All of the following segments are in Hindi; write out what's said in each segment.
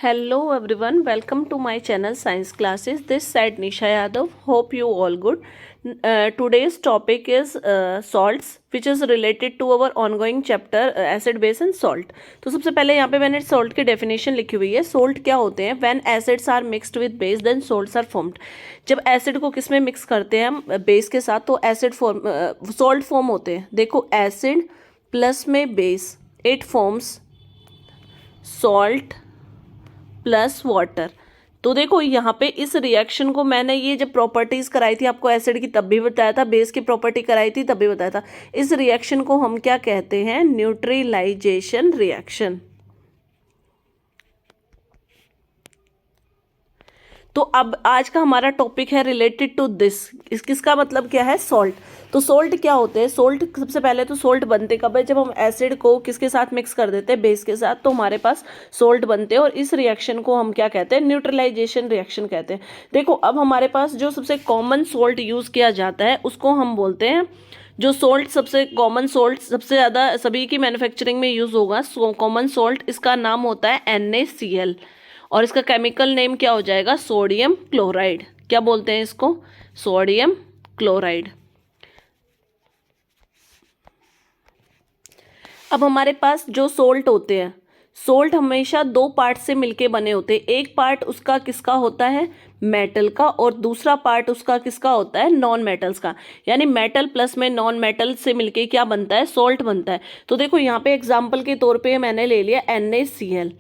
Hello everyone, welcome to my channel Science Classes. This side Nisha Yadav. Hope you all good. Today's topic is salts, which is related to our ongoing chapter acid, base and salt. तो सबसे पहले यहाँ पे मैंने salt की definition लिखी हुई है. Salt क्या होते हैं? When acids are mixed with base, then salts are formed. जब acid को किस में mix करते हैं हम base के साथ तो salt form होते हैं. देखो acid plus में base, it forms salt plus water. तो देखो यहाँ पे इस रिएक्शन को मैंने ये जब प्रॉपर्टीज कराई थी आपको एसिड की तब भी बताया था, बेस की प्रॉपर्टी कराई थी तब भी बताया था. इस रिएक्शन को हम क्या कहते हैं? Neutralisation reaction. तो अब आज का हमारा टॉपिक है रिलेटेड टू दिस. किसका मतलब क्या है? सॉल्ट. तो सॉल्ट क्या होते हैं? सॉल्ट सबसे पहले तो सॉल्ट बनते कब है? जब हम एसिड को किसके साथ मिक्स कर देते हैं? बेस के साथ. तो हमारे पास सॉल्ट बनते हैं और इस रिएक्शन को हम क्या कहते हैं? न्यूट्रलाइजेशन रिएक्शन कहते हैं. देखो अब हमारे पास जो सबसे कॉमन सॉल्ट यूज किया जाता है उसको हम बोलते हैं, जो सॉल्ट सबसे कॉमन सॉल्ट सबसे ज़्यादा सभी की मैन्युफैक्चरिंग में यूज़ होगा कॉमन सॉल्ट, इसका नाम होता है NaCl. और इसका केमिकल नेम क्या हो जाएगा? Sodium chloride. क्या बोलते हैं इसको? Sodium chloride. अब हमारे पास जो सोल्ट होते हैं, सोल्ट हमेशा दो पार्ट से मिलके बने होते हैं. एक पार्ट उसका किसका होता है? मेटल का. और दूसरा पार्ट उसका किसका होता है? नॉन मेटल्स का. यानी मेटल प्लस में नॉन मेटल से मिलके क्या बनता है? सोल्ट बनता है. तो देखो यहाँ पे एग्जाम्पल के तौर पे मैंने ले लिया NaCl.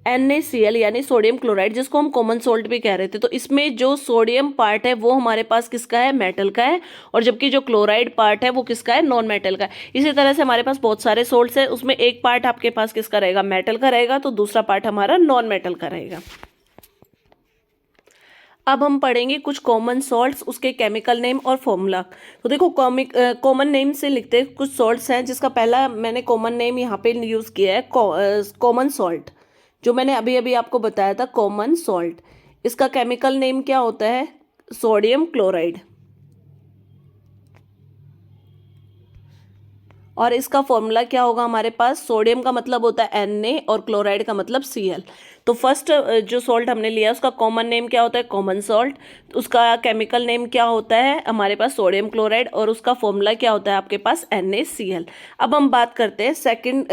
NaCl यानी सोडियम क्लोराइड, जिसको हम कॉमन सोल्ट भी कह रहे थे. तो इसमें जो सोडियम पार्ट है वो हमारे पास किसका है? मेटल का है. और जबकि जो क्लोराइड पार्ट है वो किसका है? नॉन मेटल का है. इसी तरह से हमारे पास बहुत सारे सोल्ट्स हैं, उसमें एक पार्ट आपके पास किसका रहेगा? मेटल का रहेगा. तो दूसरा पार्ट हमारा नॉन मेटल का रहेगा. अब हम पढ़ेंगे कुछ कॉमन सॉल्ट्स, उसके केमिकल नेम और फॉर्मूला. तो देखो कॉमन नेम से लिखते हैं. कुछ सॉल्ट्स हैं जिसका पहला मैंने कॉमन नेम यहाँ पे यूज़ किया है, कॉमन सॉल्ट, जो मैंने अभी अभी आपको बताया था, कॉमन सॉल्ट. इसका केमिकल नेम क्या होता है? Sodium chloride. और इसका फॉर्मूला क्या होगा हमारे पास? सोडियम का मतलब होता है Na और क्लोराइड का मतलब Cl. तो फर्स्ट जो सॉल्ट हमने लिया उसका कॉमन नेम क्या होता है? Common salt. उसका केमिकल नेम क्या होता है हमारे पास? Sodium chloride. और उसका फॉर्मूला क्या होता है आपके पास? NaCl. अब हम बात करते हैं सेकंड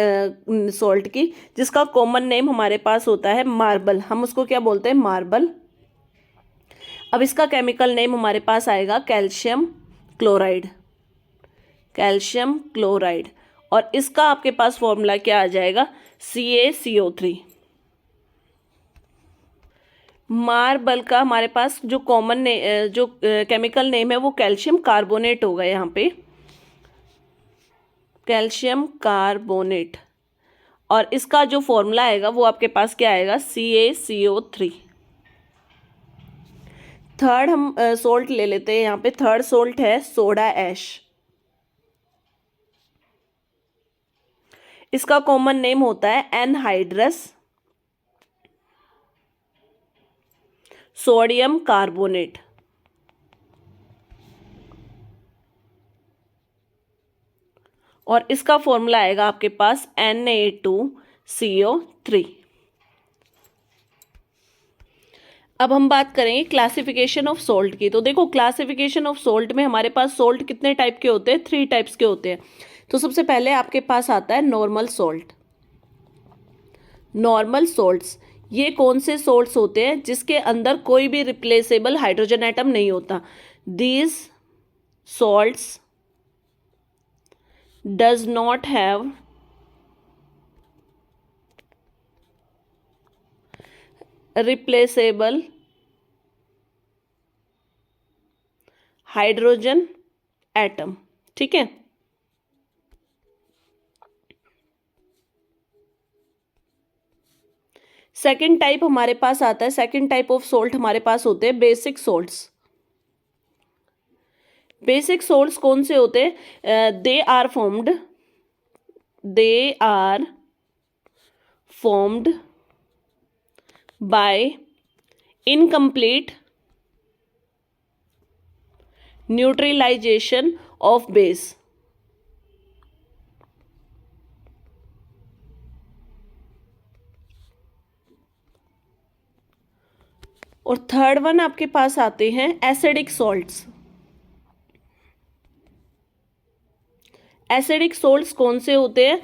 सॉल्ट की, जिसका कॉमन नेम हमारे पास होता है मार्बल. हम उसको क्या बोलते हैं? मार्बल. अब इसका केमिकल नेम हमारे पास आएगा कैल्शियम क्लोराइड. Calcium chloride. और इसका आपके पास फॉर्मूला क्या आ जाएगा? CaCO3. मार्बल का हमारे पास जो जो केमिकल नेम है वो कैल्शियम कार्बोनेट होगा. यहाँ पे कैल्शियम कार्बोनेट. और इसका जो फॉर्मूला आएगा वो आपके पास क्या आएगा? CaCO3. थर्ड हम सोल्ट ले लेते हैं. यहाँ पे थर्ड सोल्ट है सोडा ऐश. इसका कॉमन नेम होता है एनहाइड्रस सोडियम कार्बोनेट. और इसका फॉर्मूला आएगा आपके पास Na2CO3. अब हम बात करेंगे क्लासिफिकेशन ऑफ सोल्ट की. तो देखो क्लासिफिकेशन ऑफ सोल्ट में हमारे पास सोल्ट कितने टाइप के होते हैं? 3 टाइप्स के होते हैं. तो सबसे पहले आपके पास आता है नॉर्मल सोल्ट. नॉर्मल सोल्ट्स ये कौन से सोल्ट्स होते हैं? जिसके अंदर कोई भी रिप्लेसेबल हाइड्रोजन एटम नहीं होता. These salts does not have replaceable hydrogen atom. ठीक है. सेकेंड टाइप हमारे पास आता है, सेकेंड टाइप ऑफ सोल्ट हमारे पास होते हैं बेसिक सोल्ट्स. बेसिक सोल्ट्स कौन से होते हैं? They are formed by incomplete neutralisation of base. और थर्ड वन आपके पास आते हैं एसिडिक सॉल्ट्स। एसिडिक सॉल्ट्स कौन से होते हैं?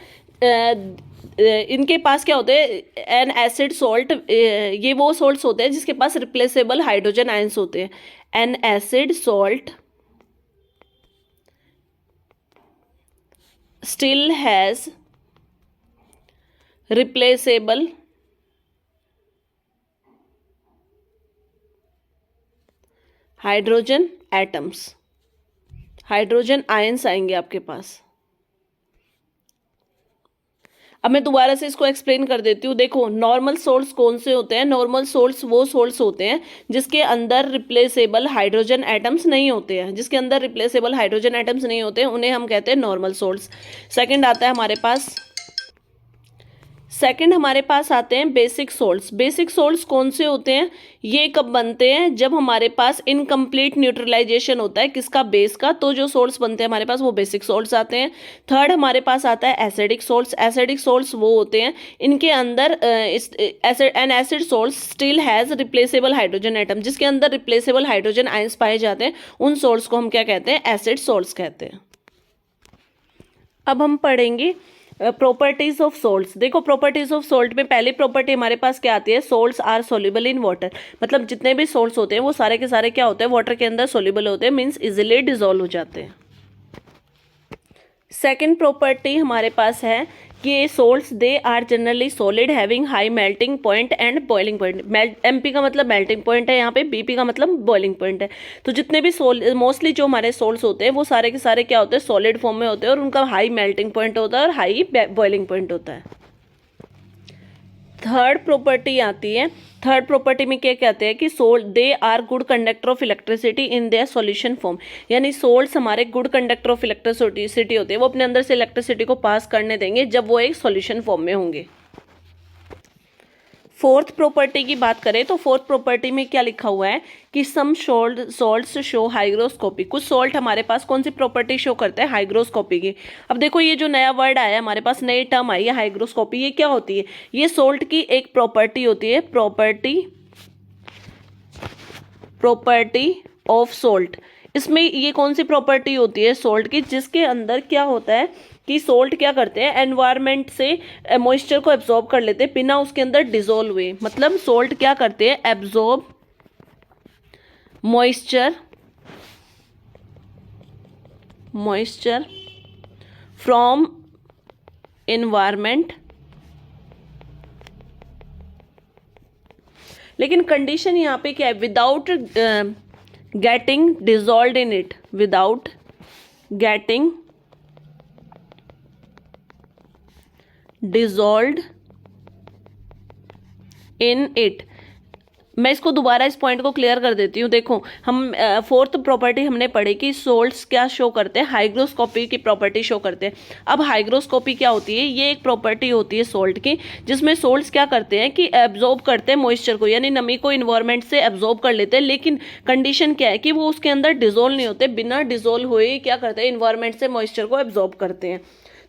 इनके पास क्या होते हैं? एन एसिड सॉल्ट, ये वो सॉल्ट्स होते हैं जिसके पास रिप्लेसेबल हाइड्रोजन आयंस होते हैं। N acid salt still has replaceable hydrogen atoms, hydrogen ions आएंगे आपके पास। अब मैं दोबारा से इसको एक्सप्लेन कर देती हूँ। देखो, नॉर्मल सोल्ट्स कौन से होते हैं? नॉर्मल सोल्ट्स वो सोल्ट्स होते हैं जिसके अंदर रिप्लेसेबल हाइड्रोजन एटम्स नहीं होते हैं। जिसके अंदर रिप्लेसेबल हाइड्रोजन एटम्स नहीं होते हैं उन्हें हम कहते हैं नॉर्मल सोल्ट्स। सेकंड आता है हमारे पास, सेकंड हमारे पास आते हैं बेसिक सोल्ट्स। बेसिक सोल्ट्स कौन से होते हैं? ये कब बनते हैं? जब हमारे पास इनकम्प्लीट न्यूट्रलाइजेशन होता है किसका? बेस का। तो जो सोल्ट्स बनते हैं हमारे पास वो बेसिक सोल्ट्स आते हैं। थर्ड हमारे पास आता है एसिडिक सोल्ट्स। एसिडिक सोल्ट्स वो होते हैं इनके अंदर N acid salt still has replaceable hydrogen atom, जिसके अंदर रिप्लेसेबल हाइड्रोजन आयंस पाए जाते हैं, उन सोल्ट्स को हम क्या कहते हैं? एसिड सोल्ट्स कहते हैं। अब हम पढ़ेंगे प्रॉपर्टीज ऑफ सोल्ट्स। देखो, प्रॉपर्टीज ऑफ सोल्ट में पहली प्रॉपर्टी हमारे पास क्या आती है? Salts are soluble in water. मतलब जितने भी सोल्ट्स होते हैं वो सारे के सारे क्या होते हैं? वाटर के अंदर सोल्यूबल होते हैं, मीन्स इजिली डिजोल्व हो जाते हैं। सेकेंड प्रॉपर्टी हमारे पास है कि salts they are generally solid having high melting point and boiling point. MP का मतलब मेल्टिंग पॉइंट है यहाँ पे, बीपी का मतलब बॉइलिंग पॉइंट है। तो जितने भी मोस्टली जो हमारे सोल्ट्स होते हैं वो सारे के सारे क्या होते हैं? सॉलिड फॉर्म में होते हैं और उनका हाई मेल्टिंग पॉइंट होता है और हाई बॉइलिंग पॉइंट होता है। थर्ड प्रॉपर्टी आती है, थर्ड प्रॉपर्टी में क्या कहते हैं कि salt they are good conductor of electricity in their solution form. यानी सोल्ट्स हमारे गुड कंडक्टर ऑफ इलेक्ट्रिसिटी होते हैं, वो अपने अंदर से इलेक्ट्रिसिटी को पास करने देंगे जब वो एक सॉल्यूशन फॉर्म में होंगे। फोर्थ प्रॉपर्टी की बात करें तो फोर्थ प्रॉपर्टी में क्या लिखा हुआ है कि सम सॉल्ट्स शो हाइग्रोस्कोपी। कुछ सॉल्ट हमारे पास कौन सी प्रॉपर्टी शो करते हैं? हाइग्रोस्कोपी की। अब देखो, ये जो नया वर्ड आया है हमारे पास, नई टर्म आई है हाइग्रोस्कोपी, ये क्या होती है? ये सॉल्ट की एक प्रॉपर्टी होती है, प्रॉपर्टी ऑफ सॉल्ट। इसमें ये कौन सी प्रॉपर्टी होती है सॉल्ट की? जिसके अंदर क्या होता है कि सॉल्ट क्या करते हैं? एनवायरनमेंट से मॉइस्चर को एब्जॉर्ब कर लेते हैं बिना उसके अंदर डिजोल्व हुए। मतलब सॉल्ट क्या करते हैं? Absorb moisture from environment. लेकिन कंडीशन यहाँ पे क्या है? Without getting dissolve in it, without getting dissolve in it. मैं इसको दोबारा इस पॉइंट को क्लियर कर देती हूँ। देखो, हम फोर्थ प्रॉपर्टी हमने पढ़ी कि सोल्ट्स क्या शो करते हैं? हाइग्रोस्कोपी की प्रॉपर्टी शो करते हैं। अब हाइग्रोस्कोपी क्या होती है? ये एक प्रॉपर्टी होती है सोल्ट की, जिसमें सोल्ट्स क्या करते हैं कि एब्जॉर्ब करते हैं मॉइस्चर को, यानी नमी को इन्वायरमेंट से एब्जॉर्ब कर लेते हैं। लेकिन कंडीशन क्या है कि वो उसके अंदर डिजोल्व नहीं होते, बिना डिजोल्व हुए क्या करते हैं? इन्वायरमेंट से मॉइस्चर को एब्जॉर्ब करते हैं।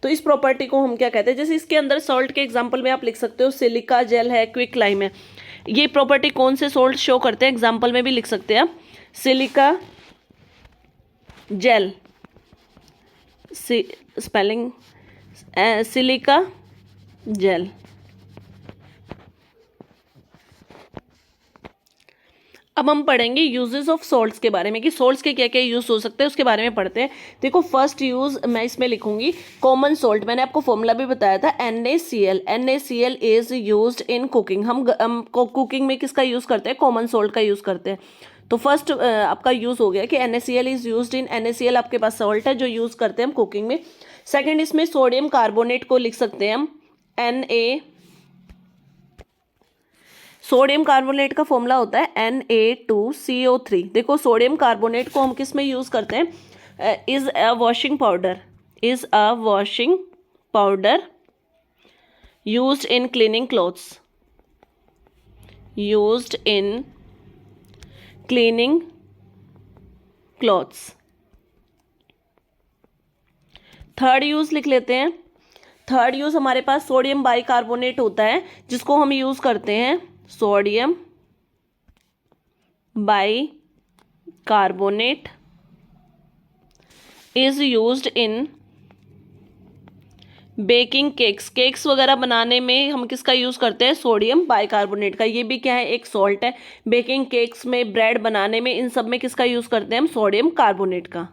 तो इस प्रॉपर्टी को हम क्या कहते हैं? जैसे इसके अंदर सॉल्ट के एग्जाम्पल में आप लिख सकते हो सिलिका जेल है, क्विक लाइम है। ये प्रॉपर्टी कौन से सोल्ट शो करते हैं? एग्जाम्पल में भी लिख सकते हैं आप, silica gel, spelling silica gel. अब हम पढ़ेंगे यूजेस ऑफ सॉल्ट्स के बारे में कि सॉल्ट्स के क्या क्या यूज हो सकते हैं, उसके बारे में पढ़ते हैं। देखो, फर्स्ट यूज मैं इसमें लिखूंगी कॉमन सॉल्ट। मैंने आपको फॉर्मूला भी बताया था, NaCl। NaCl is used in cooking. हम कुकिंग में किसका यूज करते हैं? कॉमन सॉल्ट का यूज करते हैं। तो फर्स्ट आपका यूज हो गया कि NaCl is used in. NaCl आपके पास सॉल्ट है जो यूज करते हैं हम कुकिंग में। सेकेंड, इसमें सोडियम कार्बोनेट को लिख सकते हैं हम Na। सोडियम कार्बोनेट का फॉर्मूला होता है Na2CO3। देखो, सोडियम कार्बोनेट को हम किस में यूज करते हैं? Is a washing powder, is a washing powder used in cleaning clothes, used in cleaning clothes. Third use लिख लेते हैं। थर्ड यूज हमारे पास सोडियम बाइकार्बोनेट होता है जिसको हम यूज करते हैं sodium bicarbonate is used in baking cakes. Cakes वगैरह बनाने में हम किसका यूज़ करते हैं? सोडियम बाइकार्बोनेट का। ये भी क्या है? एक सॉल्ट है। बेकिंग केक्स में, ब्रेड बनाने में, इन सब में किसका यूज़ करते हैं हम? सोडियम कार्बोनेट का।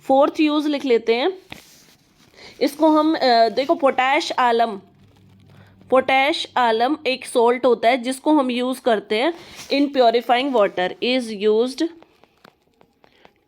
फोर्थ यूज लिख लेते हैं इसको हम। देखो, पोटैश आलम एक सॉल्ट होता है जिसको हम यूज करते हैं in purifying water. Is used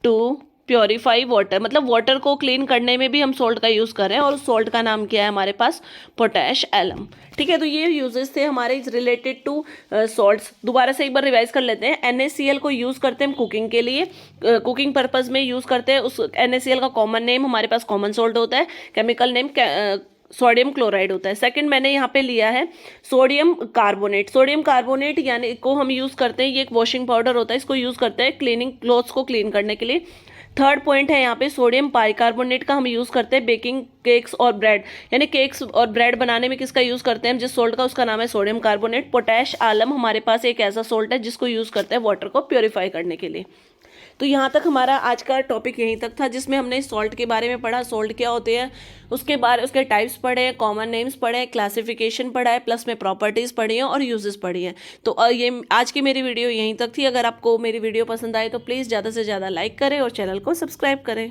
to purify water, मतलब वाटर को क्लीन करने में भी हम सॉल्ट का यूज़ कर रहे हैं, और उस सॉल्ट का नाम क्या है हमारे पास? Potash alum. ठीक है, तो ये यूजेस थे हमारे रिलेटेड टू सॉल्ट्स। दोबारा से एक बार रिवाइज कर लेते हैं। NaCl को यूज़ करते हैं हम कुकिंग के लिए, कुकिंग पर्पज़ में यूज़ करते हैं। उस NaCl का कॉमन नेम हमारे पास कॉमन सॉल्ट होता है, केमिकल नेम सोडियम क्लोराइड होता है। सेकंड मैंने यहाँ पे लिया है सोडियम कार्बोनेट। सोडियम कार्बोनेट यानी को हम यूज़ करते हैं, ये एक वॉशिंग पाउडर होता है, इसको यूज़ करते हैं क्लीनिंग, क्लोथ्स को क्लीन करने के लिए। थर्ड पॉइंट है यहाँ पे सोडियम बाइकार्बोनेट का हम यूज़ करते हैं बेकिंग केक्स और ब्रेड, यानी केक्स और ब्रेड बनाने में किसका यूज़ करते हैं हम? जिस सोल्ट का, उसका नाम है सोडियम कार्बोनेट। पोटैश आलम हमारे पास एक ऐसा सोल्ट है जिसको यूज़ करते हैं वाटर को प्योरीफाई करने के लिए। तो यहाँ तक हमारा आज का टॉपिक यहीं तक था, जिसमें हमने सॉल्ट के बारे में पढ़ा, सॉल्ट क्या होते हैं, उसके टाइप्स पढ़े, कॉमन नेम्स पढ़े, क्लासिफिकेशन पढ़ा है, प्लस में प्रॉपर्टीज़ पढ़ी हैं और यूजेस पढ़ी हैं। तो ये आज की मेरी वीडियो यहीं तक थी। अगर आपको मेरी वीडियो पसंद आए तो प्लीज़ ज़्यादा से ज़्यादा लाइक करें और चैनल को सब्सक्राइब करें।